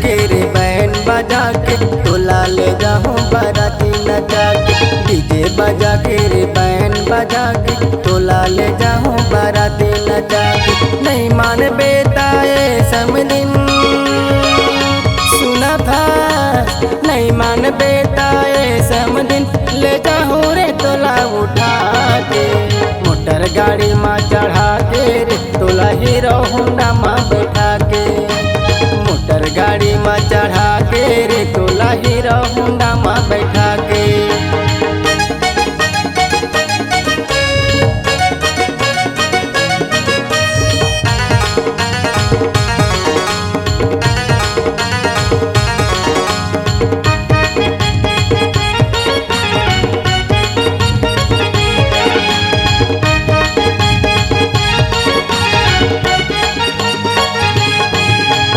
के रे बैंड बजा के तोला ले जाऊं बाराती नचा के। डीजे बजा के रे बैंड बजा के तोला ले जाऊं बाराती नचा के। नहीं मान बेटा ये समदिन सुना था, नहीं मान बेटा ये समदिन ले जाऊं रे तोला उठा के। मोटर गाड़ी में चढ़ा के रे तोला हीरो होंडा में बैठा के। मोटर गाड़ी में चढ़ा के रे तोला हीरो होंडा में बैठा के।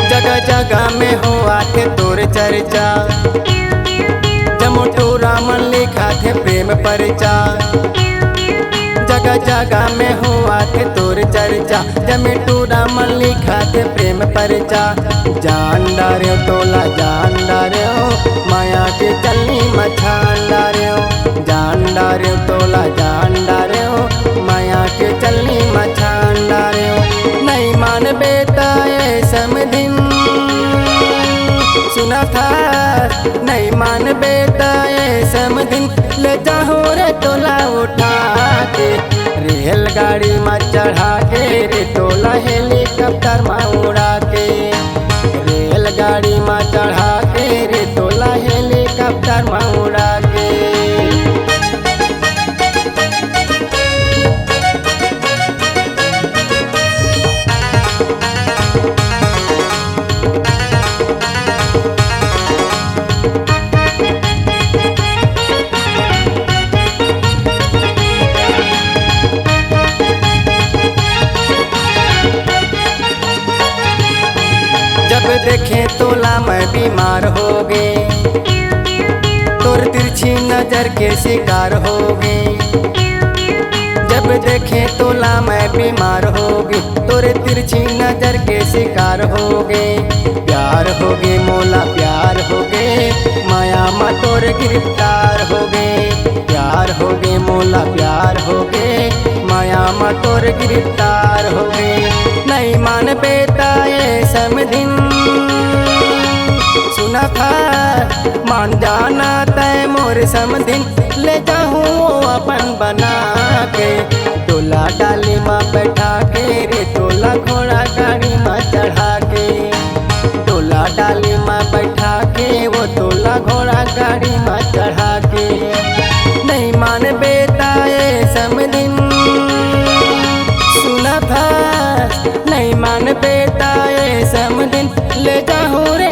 जगह जगह में हो आके तोर चर्चा, जमोटू रामन लिखा थे प्रेम परिचा। जगह जगह में हो आके तोर चर्चा, जमेटू रामन लिखा थे प्रेम परिचा। जान डारे तोला जान डारे माया के चलनी मछान डारे। जान डारे तोला जान डारे माया के चलनी मछान डारे। नहीं मान बेटा ये समदिन सुना था, नहीं मान बेटा ये समदिन ले जाऊं रे तोला उठा के। रेलगाड़ी में चढ़ा के रे तोला हेलीकॉप्टर में उड़ा के। रेलगाड़ी में चढ़ा के रे तोला हेलीकॉप्टर में उड़ा के। जब देखे तोला मैं बीमार हो गए, तोर तिरछी नजर के शिकार हो गए। जब देखे तोला मैं बीमार हो गई, तोरे तिरछी नजर के शिकार हो गए। प्यार हो गए मोला प्यार हो गए, माया मा तोर गिरफ्तार हो गए। प्यार हो गए मोला प्यार हो गए, माया मा तोर गिरफ्तार हो गए। नहीं मान बेटा ये समदिन सुना था, मान जाना तय मोर समदिन ले जाऊं अपन बना के। तोला डाली में बैठा के रे तोला घोड़ा गाड़ी में चढ़ा के। तोला डाली में बैठा के वो तोला घोड़ा गाड़ी में चढ़ा के। नहीं मान बेटा ये समदिन सुना था, नहीं मान बेटा ये समदिन ले जाऊं रे